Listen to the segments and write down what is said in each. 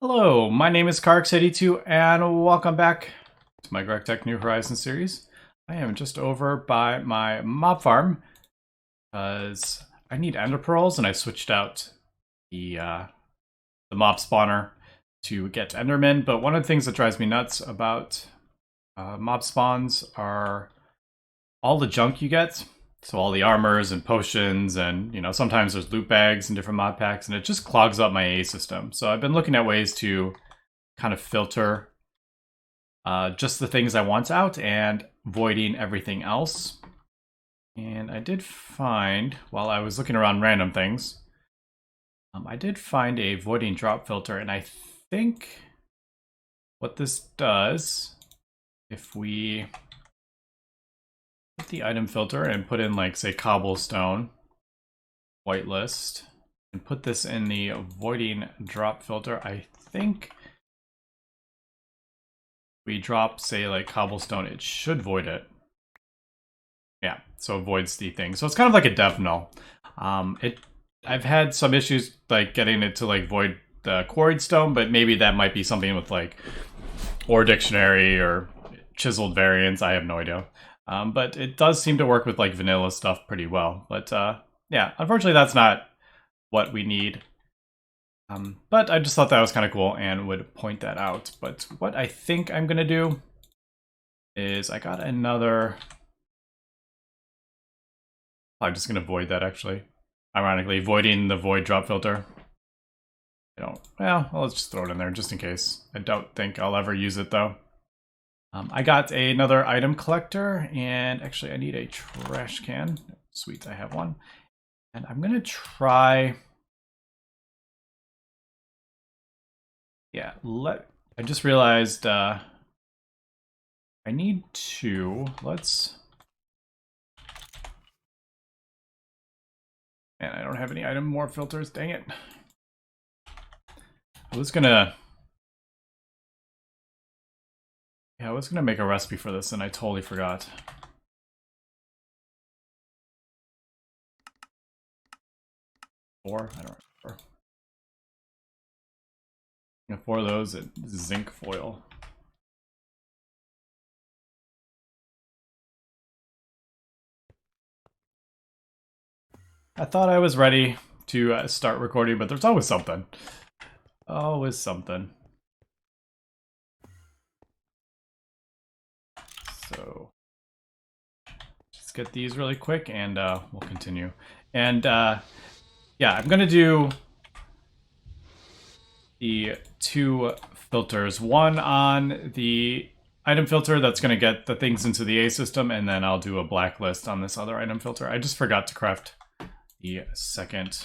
Hello, my name is Karx82 and welcome back to my Gregtech New Horizons series. I am just over by my mob farm because I need ender pearls and I switched out the mob spawner to get endermen. But one of the things that drives me nuts about mob spawns are all the junk you get. So all the armors and potions and, sometimes there's loot bags and different mod packs and it just clogs up my AA system. So I've been looking at ways to kind of filter just the things I want out and voiding everything else. And I did find, while I was looking around random things, I did find a voiding drop filter, and I think what this does, if we put the item filter and put in, like, say, cobblestone, whitelist, and put this in the voiding drop filter, I think we drop, say, like cobblestone, it should void it. Yeah, so it voids the thing. So it's kind of like a dev null. I've had some issues like getting it to like void the quarried stone, but maybe that might be something with like ore dictionary or chiseled variants. I have no idea. But it does seem to work with like vanilla stuff pretty well. But yeah, unfortunately that's not what we need. But I just thought that was kind of cool and would point that out. But what I think I'm going to do is I got another... I'm just going to void that, actually. Ironically, voiding the void drop filter. Well, let's just throw it in there just in case. I don't think I'll ever use it, though. I got another item collector, and actually I need a trash can. Sweet, I have one. And I'm going to try... Yeah, I just realized I need to... Let's... Man, I don't have any item more filters, dang it. I was gonna make a recipe for this and I totally forgot. Four? I don't remember. Four of those at zinc foil. I thought I was ready to start recording, but there's always something. Always something. So, let's get these really quick and we'll continue. And yeah, I'm gonna do the two filters. One on the item filter that's going to get the things into the A system, and then I'll do a blacklist on this other item filter. I just forgot to craft the second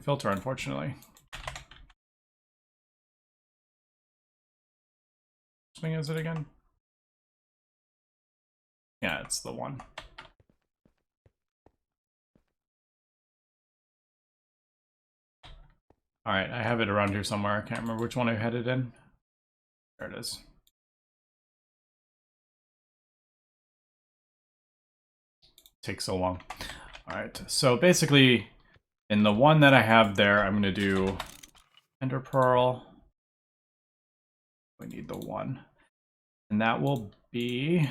filter, unfortunately. Which thing is it again? Yeah, it's the one. Alright, I have it around here somewhere. I can't remember which one I had it in. There it is. Takes so long. Alright, so basically, in the one that I have there, I'm going to do ender pearl. We need the one. And that will be... I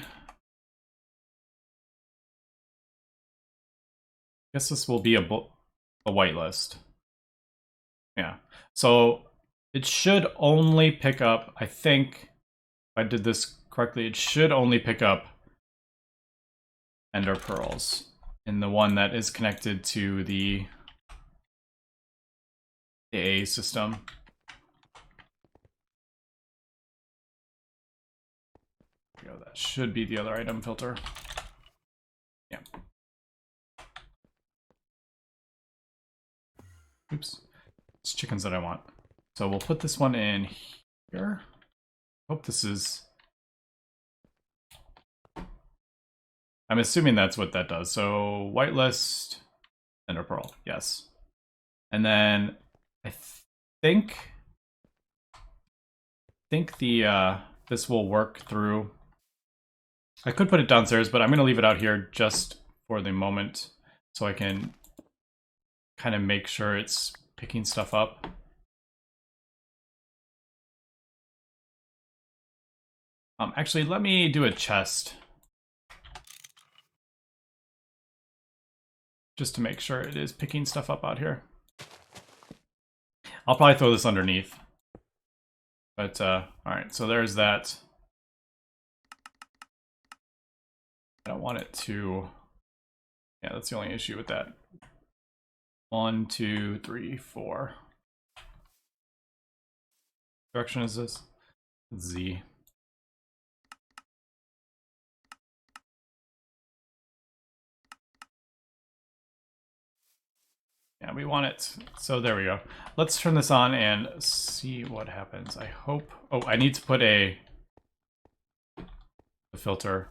guess this will be a whitelist. Yeah, so it should only pick up, I think, if I did this correctly, it should only pick up ender pearls in the one that is connected to the AA system. There we go, that should be the other item filter. Yeah. Oops. It's chickens that I want. So we'll put this one in here. Hope this is... I'm assuming that's what that does. So whitelist, ender pearl, yes. And then I think the this will work through. I could put it downstairs, but I'm going to leave it out here just for the moment so I can kind of make sure it's picking stuff up. Actually, let me do a chest. Just to make sure it is picking stuff up out here. I'll probably throw this underneath. But, alright, so there's that. I don't want it to... Yeah, that's the only issue with that. 1, 2, 3, 4. Direction is this? Z. Yeah, we want it. So there we go. Let's turn this on and see what happens. I hope... Oh, I need to put a filter.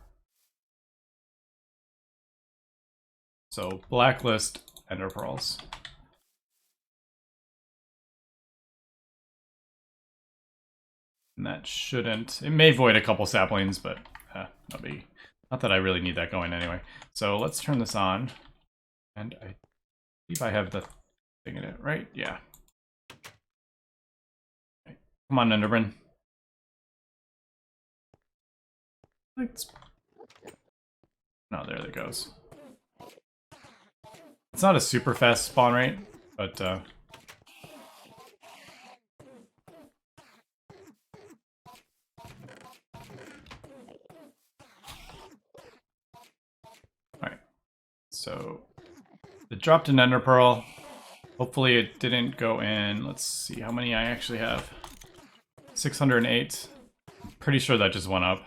So blacklist ender pearls. And that shouldn't... It may void a couple saplings, but that'll be... Not that I really need that going anyway. So let's turn this on. And I believe I have the thing in it, right? Yeah. Okay. Come on, Enderman. No, there it goes. It's not a super fast spawn rate, but alright. So it dropped an ender pearl. Hopefully it didn't go in. Let's see how many I actually have. 608. I'm pretty sure that just went up.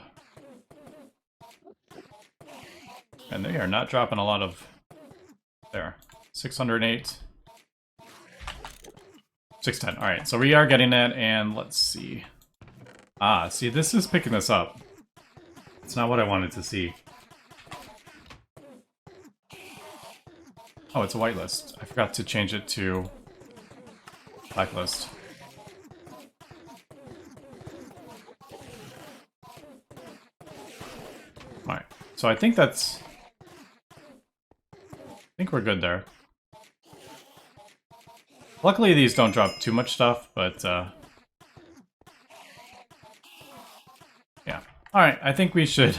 And they are not dropping a lot of... There. 608. 610. Alright, so we are getting that, and let's see. Ah, see, this is picking this up. It's not what I wanted to see. Oh, it's a whitelist. I forgot to change it to blacklist. Alright, so I think that's... I think we're good there. Luckily these don't drop too much stuff, but yeah. Alright, I think we should...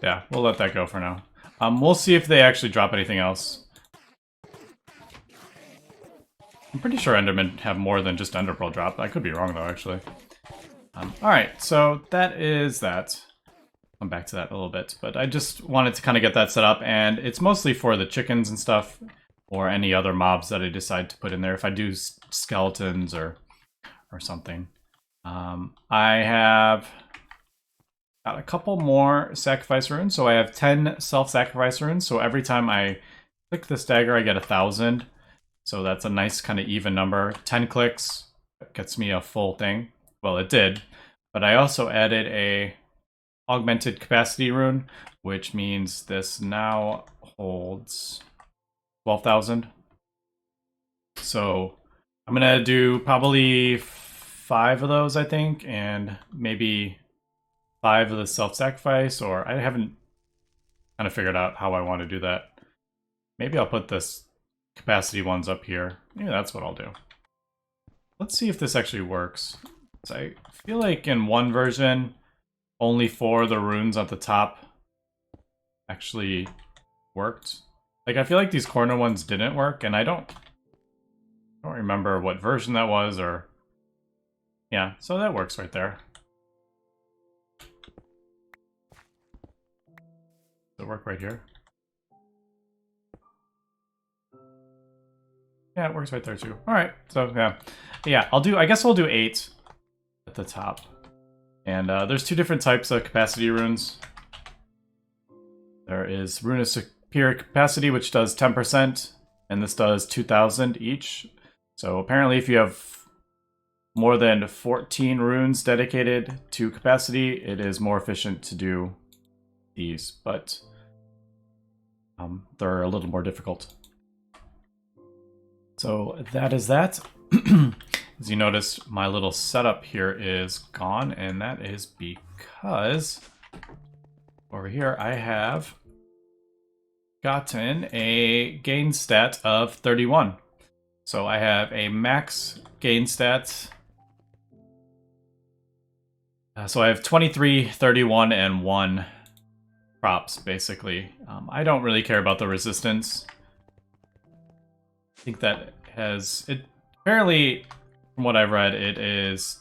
Yeah, we'll let that go for now. We'll see if they actually drop anything else. I'm pretty sure Endermen have more than just Ender Pearl drop. I could be wrong though, actually. Alright, so that is that. Come back to that in a little bit, but I just wanted to kind of get that set up, and it's mostly for the chickens and stuff, or any other mobs that I decide to put in there, if I do skeletons or something. I have got a couple more sacrifice runes, so I have 10 self-sacrifice runes, so every time I click this dagger I get 1,000, so that's a nice kind of even number. 10 clicks gets me a full thing. Well, it did, but I also added a augmented capacity rune, which means this now holds 12,000. So I'm gonna do probably 5 of those, I think, and maybe 5 of the self-sacrifice, or I haven't kind of figured out how I want to do that. Maybe I'll put this capacity ones up here. Maybe that's what I'll do. Let's see if this actually works. So I feel like in one version, only 4 of the runes at the top actually worked. Like, I feel like these corner ones didn't work, and I don't remember what version that was, or... Yeah, so that works right there. Does it work right here? Yeah, it works right there too. Alright, so yeah. Yeah, I guess I'll do 8 at the top. And there's 2 different types of capacity runes. There is Rune of Superior Capacity, which does 10%, and this does 2,000 each. So apparently if you have more than 14 runes dedicated to capacity, it is more efficient to do these, but they're a little more difficult. So that is that. As you notice, my little setup here is gone, and that is because over here I have gotten a gain stat of 31. So I have a max gain stat So I have 23, 31, and 1 crops, basically. I don't really care about the resistance. I think that has... it. Apparently, from what I've read, it is...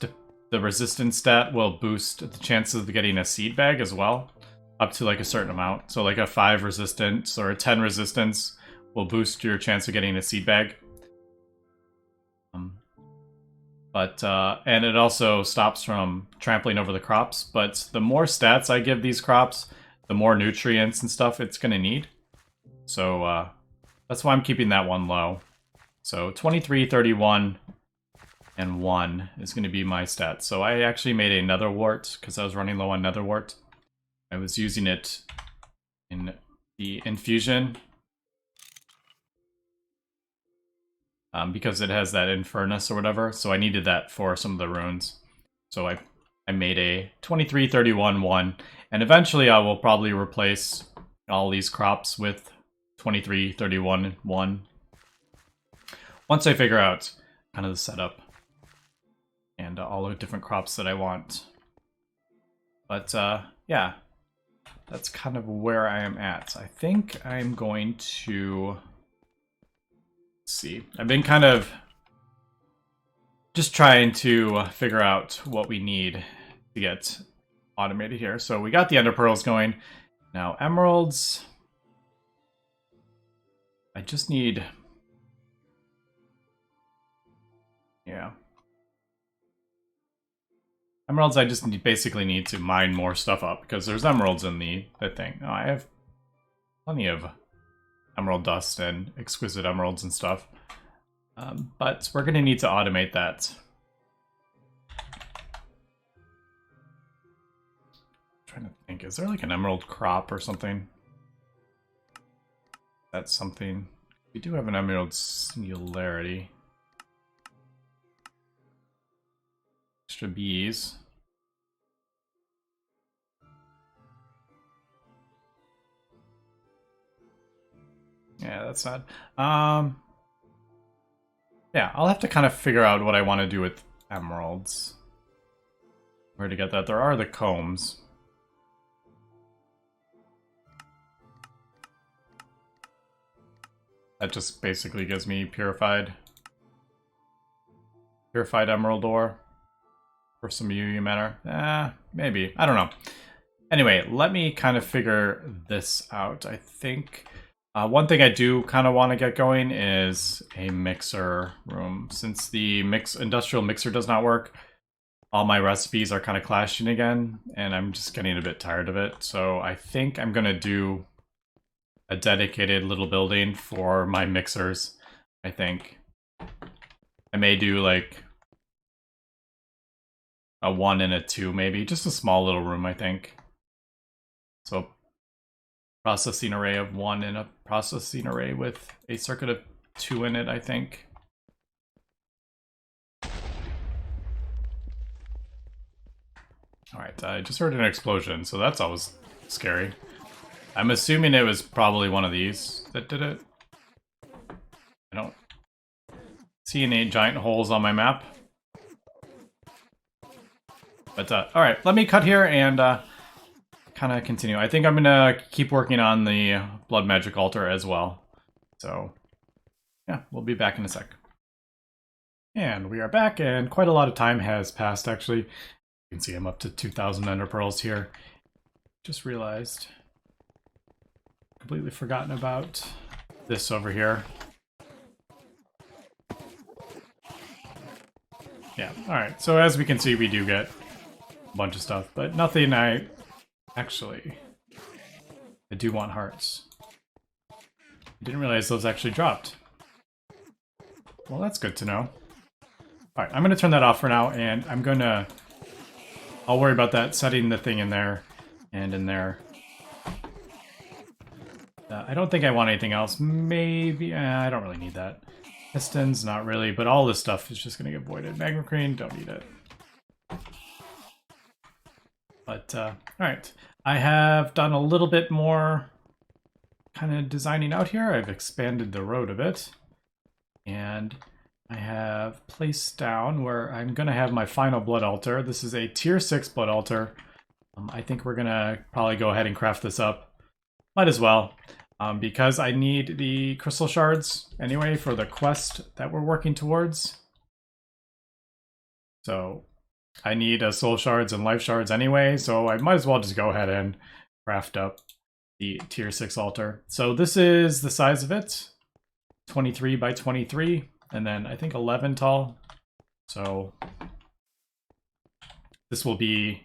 the resistance stat will boost the chances of getting a seed bag as well, up to like a certain amount. So like a 5 resistance or a 10 resistance will boost your chance of getting a seed bag. And it also stops from trampling over the crops. But the more stats I give these crops, the more nutrients and stuff it's going to need. So that's why I'm keeping that one low. So 23, 31, and 1 is going to be my stats. So I actually made a nether wart because I was running low on nether wart. I was using it in the infusion. Because it has that infernus or whatever, so I needed that for some of the runes. So I made a 23, 31, 1, and eventually I will probably replace all these crops with 23, 31, 1. Once I figure out kind of the setup and all the different crops that I want. But yeah, that's kind of where I am at. I think I'm going to... see. I've been kind of just trying to figure out what we need to get automated here. So we got the ender pearls going. Now emeralds. I just need... yeah. Emeralds I just basically need to mine more stuff up because there's emeralds in the thing. Oh, I have plenty of emerald dust and exquisite emeralds and stuff. But we're going to need to automate that. I'm trying to think, is there like an emerald crop or something? That's something. We do have an emerald singularity. Extra bees. Yeah, that's not... yeah, I'll have to kind of figure out what I want to do with emeralds. Where to get that? There are the combs. That just basically gives me purified emerald ore. For some of you men maybe. I don't know. Anyway, let me kind of figure this out. I think... one thing I do kind of want to get going is a mixer room. Since the industrial mixer does not work, all my recipes are kind of clashing again, and I'm just getting a bit tired of it. So I think I'm going to do a dedicated little building for my mixers, I think. I may do like a 1 and a 2 maybe, just a small little room, I think. So processing array of 1 and a processing array with a circuit of 2 in it, I think. Alright, I just heard an explosion, so that's always scary. I'm assuming it was probably one of these that did it. I don't see any giant holes on my map. But, alright, let me cut here and kind of continue. I think I'm gonna keep working on the blood magic altar as well. So, yeah, we'll be back in a sec. And we are back, and quite a lot of time has passed, actually. You can see I'm up to 2,000 ender pearls here. Just realized, completely forgotten about this over here. Yeah, alright, so as we can see, we do get a bunch of stuff, but nothing actually, I do want hearts. I didn't realize those actually dropped. Well, that's good to know. Alright, I'm going to turn that off for now, and I'll worry about that, setting the thing in there, and in there. I don't think I want anything else. Maybe, I don't really need that. Pistons, not really, but all this stuff is just going to get voided. Magma Crane, don't need it. But, alright. I have done a little bit more kind of designing out here. I've expanded the road a bit. And I have placed down where I'm going to have my final blood altar. This is a tier 6 blood altar. I think we're going to probably go ahead and craft this up. Might as well. Because I need the crystal shards anyway for the quest that we're working towards. So I need soul shards and life shards anyway, so I might as well just go ahead and craft up the tier 6 altar. So this is the size of it, 23 by 23, and then I think 11 tall. So this will be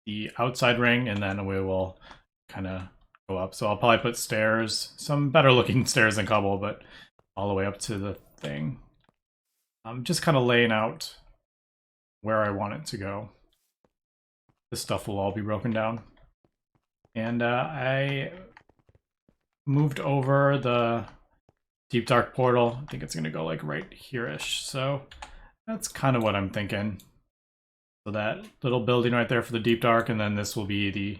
the outside ring, and then we will kind of go up. So I'll probably put stairs, some better looking stairs than cobble, but all the way up to the thing. I'm just kind of laying out where I want it to go. This stuff will all be broken down. And I moved over the deep dark portal. I think it's gonna go like right here-ish. So that's kind of what I'm thinking. So that little building right there for the deep dark, and then this will be the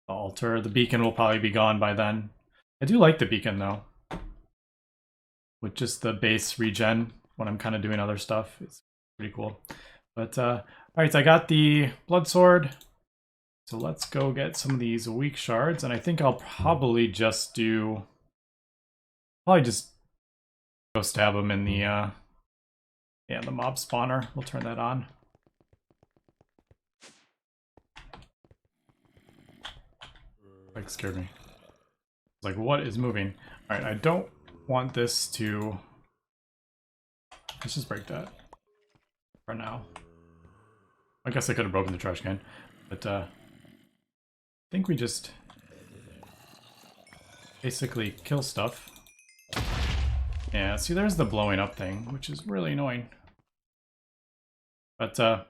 altar. The beacon will probably be gone by then. I do like the beacon though. With just the base regen when I'm kind of doing other stuff. It's pretty cool. But, alright, so I got the blood sword. So let's go get some of these weak shards. And I think I'll probably just go stab them in the, the mob spawner. We'll turn that on. Like, scared me. It's like, what is moving? Alright, I don't want this to... Let's just break that. For now. I guess I could have broken the trash can, but I think we just basically kill stuff. Yeah, see, there's the blowing up thing, which is really annoying. But you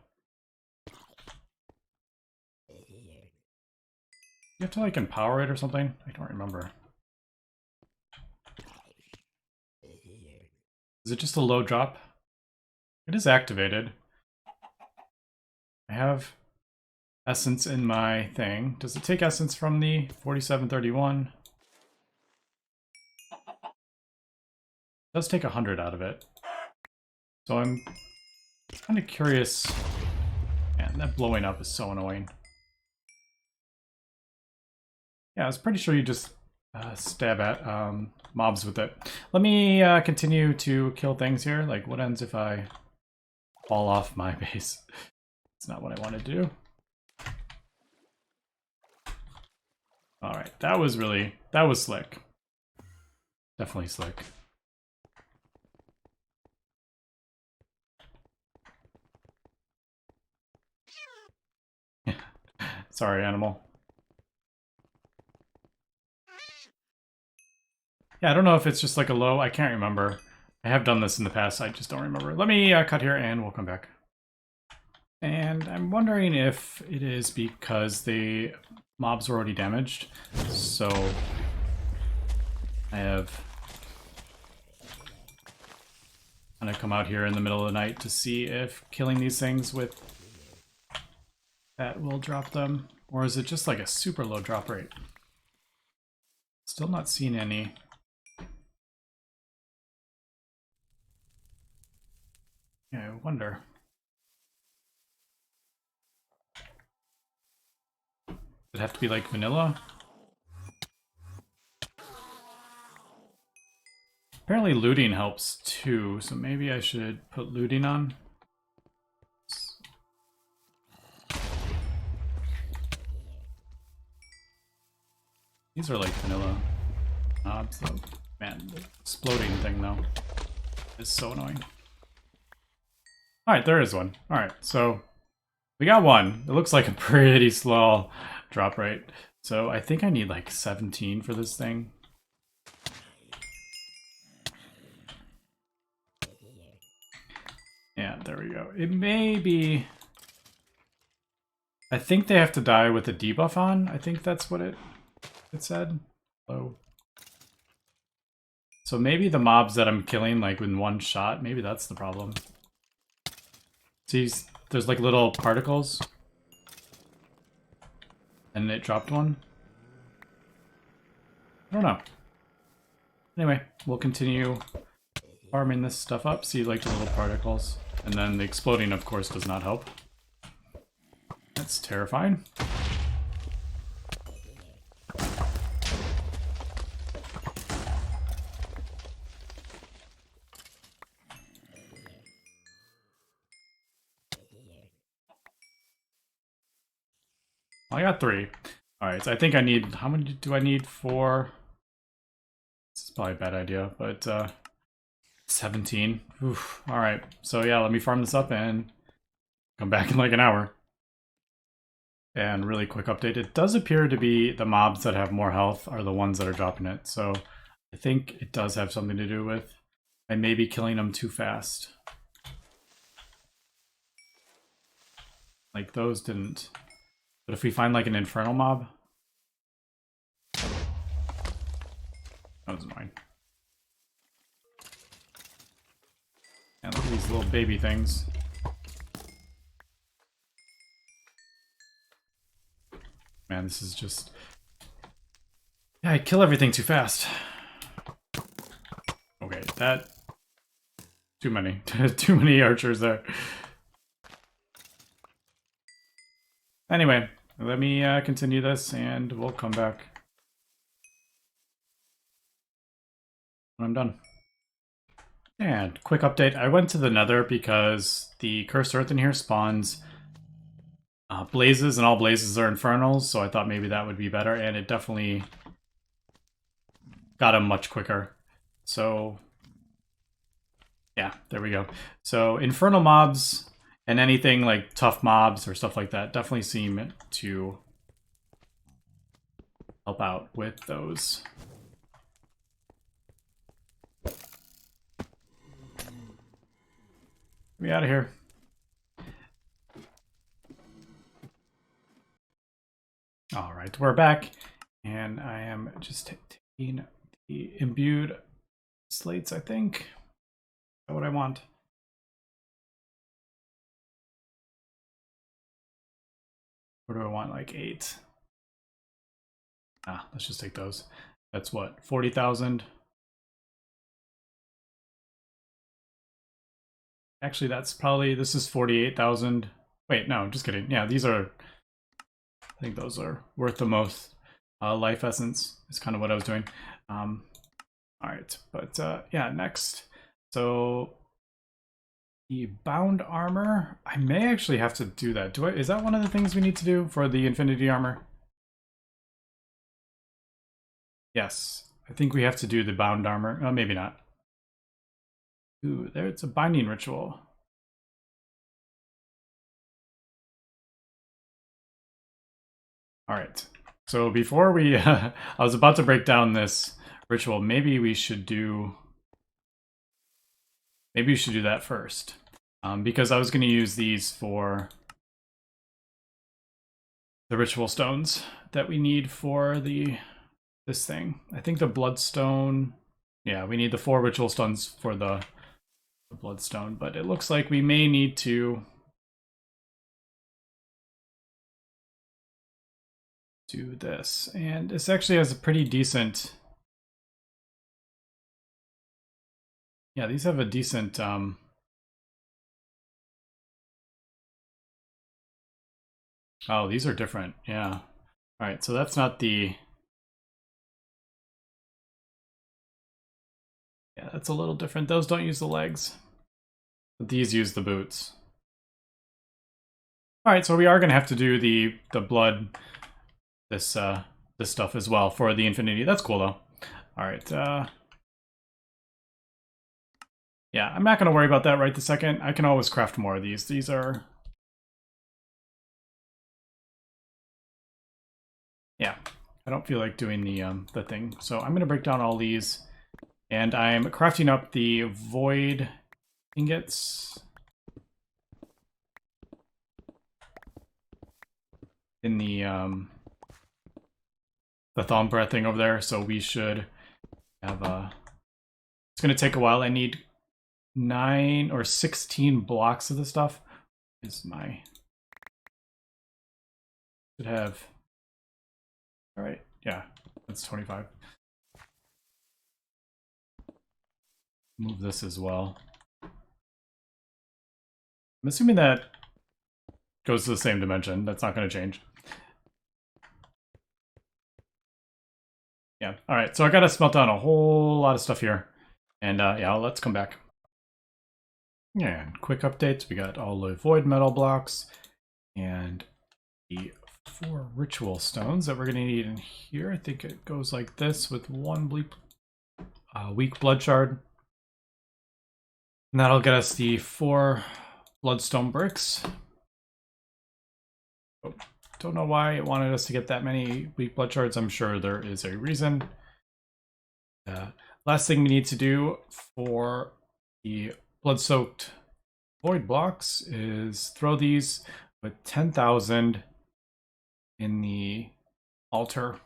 have to like empower it or something? I don't remember. Is it just a low drop? It is activated. I have essence in my thing. Does it take essence from the 4731? It does take 100 out of it. So I'm kind of curious. Man, that blowing up is so annoying. Yeah, I was pretty sure you just stab at mobs with it. Let me continue to kill things here. Like, what ends if I fall off my base? It's not what I want to do. Alright, that was slick. Definitely slick. Sorry, animal. Yeah, I don't know if it's just like a low. I can't remember. I have done this in the past. I just don't remember. Let me cut here and we'll come back. And I'm wondering if it is because the mobs were already damaged. So I have kind of come out here in the middle of the night to see if killing these things with that will drop them. Or is it just like a super low drop rate? Still not seeing any. Yeah, I wonder. Does it have to be like vanilla? Apparently looting helps too, so maybe I should put looting on. These are like vanilla knobs though. Man, the exploding thing though is so annoying. Alright, there is one. Alright, so we got one. It looks like a pretty slow drop rate. So I think I need like 17 for this thing. Yeah, there we go. It may be... I think they have to die with a debuff on. I think that's what it said. Oh. So maybe the mobs that I'm killing like in one shot, maybe that's the problem. See, there's like little particles. And it dropped one. I don't know. Anyway, we'll continue farming this stuff up. See, like the little particles. And then the exploding, of course, does not help. That's terrifying. I got 3. Alright, so I think I need... How many do I need for... This is probably a bad idea, but 17. Oof. Alright, so yeah, let me farm this up and come back in like an hour. And really quick update, it does appear to be the mobs that have more health are the ones that are dropping it. So I think it does have something to do with I may be killing them too fast. Like those didn't. But if we find like an infernal mob, that was mine. And look at these little baby things. Man, this is just... Yeah, I kill everything too fast. Okay, that... Too many. Too many archers there. Anyway, let me continue this and we'll come back when I'm done. And quick update, I went to the Nether because the cursed earth in here spawns blazes, and all blazes are infernals, so I thought maybe that would be better, and it definitely got them much quicker. So yeah, there we go. So infernal mobs and anything like tough mobs or stuff like that definitely seem to help out with those. Get me out of here. All right, we're back, and I am just taking the imbued slates, I think. Is that what I want? Or do I want like 8? Ah, let's just take those. That's what, 40,000? Actually, that's probably, this is 48,000. Wait, no, just kidding. Yeah, these are, I think those are worth the most. Life essence is kind of what I was doing. All right, but yeah, next. So the bound armor, I may actually have to do that. Is that one of the things we need to do for the infinity armor? Yes, I think we have to do the bound armor. Oh, maybe not. Ooh, there it's a binding ritual. All right. So before we, I was about to break down this ritual. Maybe we should do that first, because I was going to use these for the ritual stones that we need for this thing. I think the bloodstone. Yeah, we need the 4 ritual stones for the bloodstone, but it looks like we may need to do this, and this actually has a pretty decent. Yeah, these have a decent oh, these are different. Yeah. All right, so that's not the... Yeah, that's a little different. Those don't use the legs, but these use the boots. All right, so we are going to have to do the blood, this stuff as well for the infinity. That's cool though. All right. Yeah, I'm not going to worry about that right this second. I can always craft more of these. These are... Yeah, I don't feel like doing the thing. So I'm going to break down all these. And I'm crafting up the void ingots in the thumb breath thing over there. So we should have it's going to take a while. I need 9 or 16 blocks of the stuff. Is my... Should have... All right, yeah, that's 25. move this as well. I'm assuming that goes to the same dimension. That's not going to change. Yeah. All right. So I got to smelt down a whole lot of stuff here. And yeah, let's come back. Yeah, quick updates. We got all the void metal blocks and the 4 ritual stones that we're going to need in here. I think it goes like this with 1 weak blood shard. And that'll get us the 4 bloodstone bricks. Oh, don't know why it wanted us to get that many weak blood shards. I'm sure there is a reason. Last thing we need to do for the blood-soaked void blocks is throw these with 10,000 in the altar.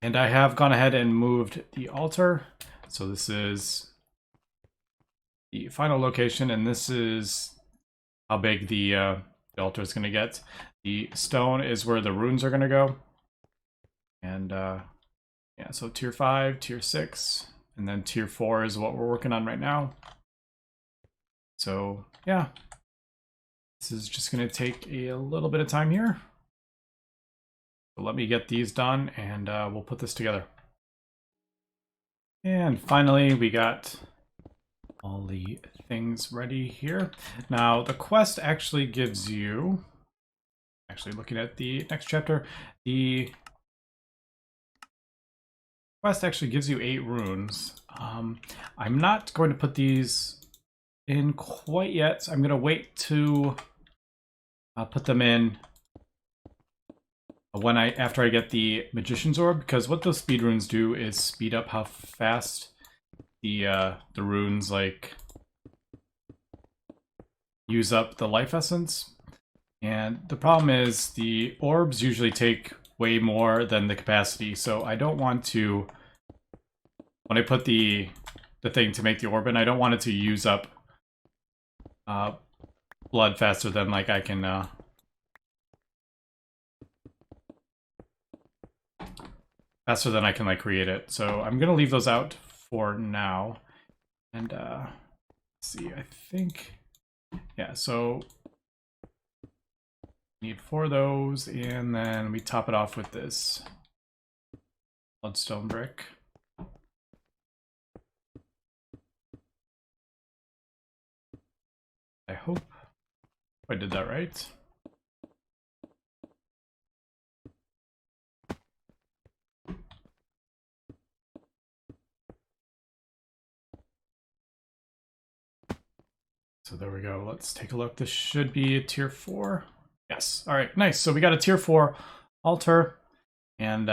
And I have gone ahead and moved the altar. So this is the final location, and this is how big the altar is going to get. The stone is where the runes are going to go. And yeah, so tier 5, tier 6, and then tier 4 is what we're working on right now. So yeah, this is just going to take a little bit of time here. So let me get these done, and we'll put this together. And finally, we got all the things ready here. Now, the quest actually gives you, actually looking at the next chapter, the quest actually gives you 8 runes. I'm not going to put these in quite yet. So I'm going to wait to put them in after I get the magician's orb, because what those speed runes do is speed up how fast the runes like use up the life essence. And the problem is the orbs usually take way more than the capacity, so I don't want to, when I put the thing to make the orb in, I don't want it to use up blood faster than like I can like create it. So I'm gonna leave those out for now. And let's see, I think, yeah, so need 4 of those, and then we top it off with this bloodstone brick. I hope I did that right. So there we go. Let's take a look. This should be a tier 4. Yes. All right. Nice. So we got a tier 4 altar and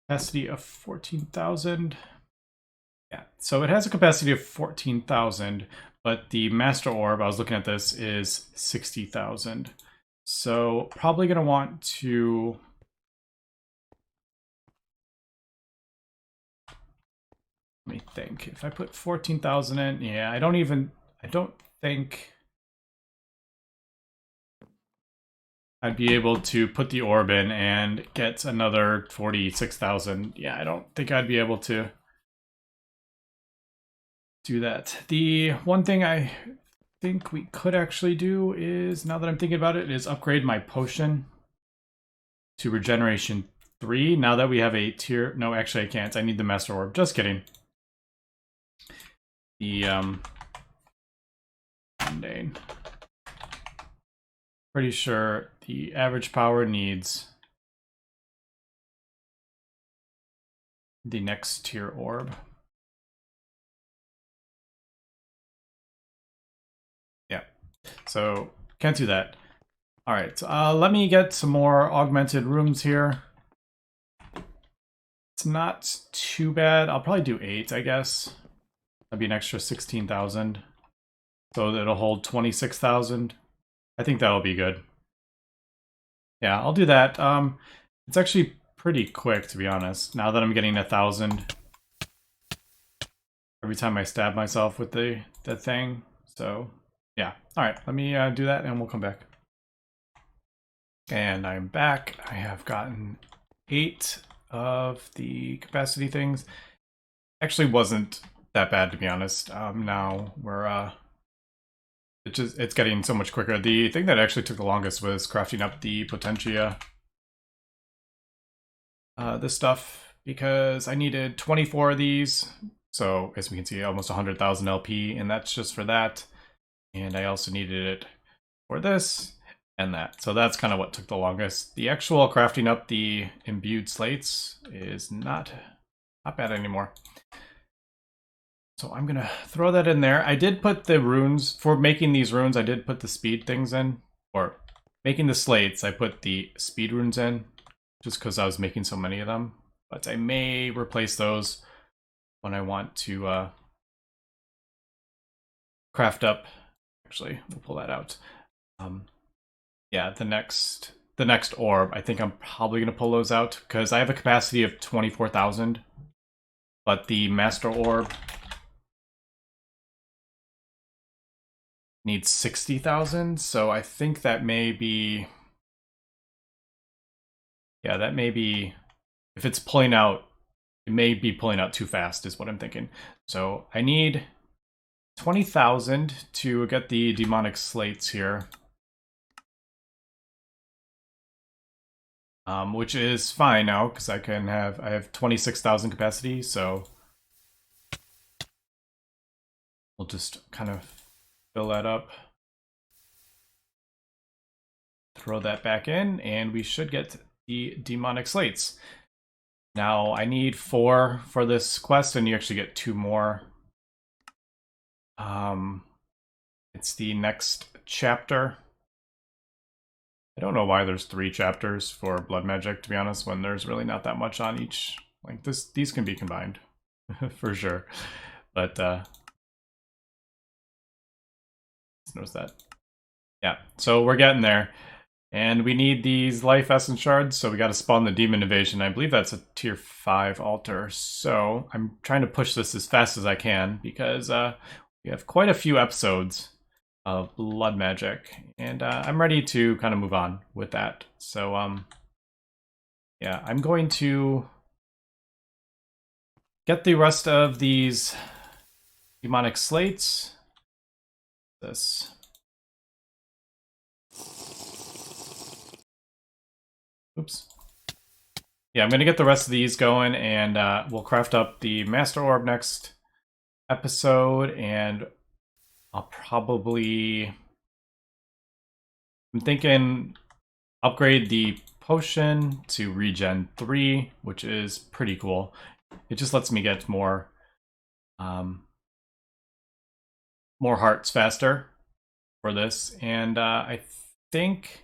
capacity of 14,000. Yeah. So it has a capacity of 14,000, but the master orb, I was looking at this, is 60,000. So probably going to want to let me think. If I put 14,000 in, yeah, I don't think I'd be able to put the orb in and get another 46,000. Yeah, I don't think I'd be able to do that. The one thing I think we could actually do is, now that I'm thinking about it, is upgrade my potion to regeneration 3. Now that we have a tier, no, actually I can't. I need the master orb. Just kidding. The mundane. Pretty sure the average power needs the next tier orb. Yeah, so can't do that. All right, let me get some more augmented rooms here. It's not too bad. I'll probably do 8, I guess. That'd be an extra 16,000. So it'll hold 26,000. I think that'll be good. Yeah, I'll do that. It's actually pretty quick, to be honest. Now that I'm getting 1,000 every time I stab myself with the thing. So yeah. All right, let me do that and we'll come back. And I'm back. I have gotten 8 of the capacity things. Actually wasn't that bad, to be honest. Now we're it's getting so much quicker. The thing that actually took the longest was crafting up the Potentia this stuff, because I needed 24 of these. So as we can see, almost 100,000 LP, and that's just for that. And I also needed it for this and that. So that's kind of what took the longest. The actual crafting up the imbued slates is not bad anymore. So I'm gonna throw that in there. I did put the runes, for making these runes, I did put the speed things in. Or making the slates, I put the speed runes in, just because I was making so many of them. But I may replace those when I want to craft up. Actually, we'll pull that out. Yeah, the next orb, I think I'm probably gonna pull those out because I have a capacity of 24,000, but the master orb needs 60,000, so I think that may be, yeah, that may be, if it's pulling out, it may be pulling out too fast is what I'm thinking. So I need 20,000 to get the demonic slates here. Which is fine now, because I have 26,000 capacity, so we'll just kind of fill that up. Throw that back in, and we should get the demonic slates. Now, I need 4 for this quest, and you actually get 2 more. It's the next chapter. I don't know why there's 3 chapters for blood magic, to be honest, when there's really not that much on each. Like, these can be combined, for sure. But, notice that. Yeah, so we're getting there. And we need these life essence shards, so we got to spawn the demon invasion. I believe that's a tier 5 altar, so I'm trying to push this as fast as I can, because we have quite a few episodes of blood magic, and I'm ready to kind of move on with that. So yeah, I'm going to get the rest of these demonic slates. This. Oops. Yeah, I'm gonna get the rest of these going, and we'll craft up the master orb next episode, and I'll probably, I'm thinking upgrade the potion to regen 3, which is pretty cool. It just lets me get more hearts faster for this, and I think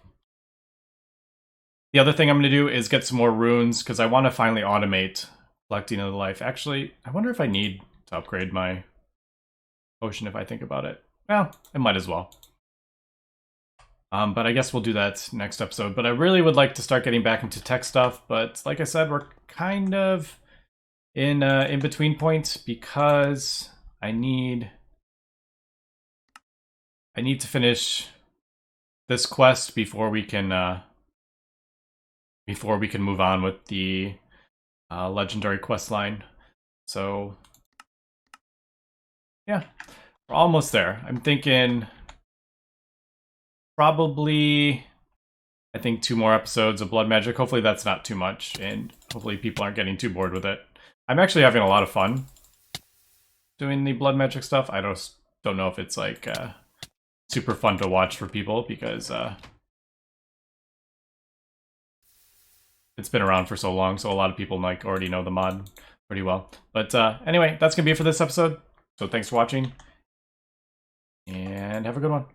the other thing I'm going to do is get some more runes, because I want to finally automate collecting of the life. Actually, I wonder if I need to upgrade my potion if I think about it. Well, I might as well. But I guess we'll do that next episode. But I really would like to start getting back into tech stuff. But like I said, we're kind of in between points, because I need to finish this quest before we can move on with the legendary quest line. So yeah, we're almost there. I'm thinking probably, I think 2 more episodes of blood magic. Hopefully that's not too much, and hopefully people aren't getting too bored with it. I'm actually having a lot of fun doing the blood magic stuff. I don't know if it's like super fun to watch for people, because it's been around for so long, so a lot of people like already know the mod pretty well. But anyway, that's gonna be it for this episode. So thanks for watching, and have a good one.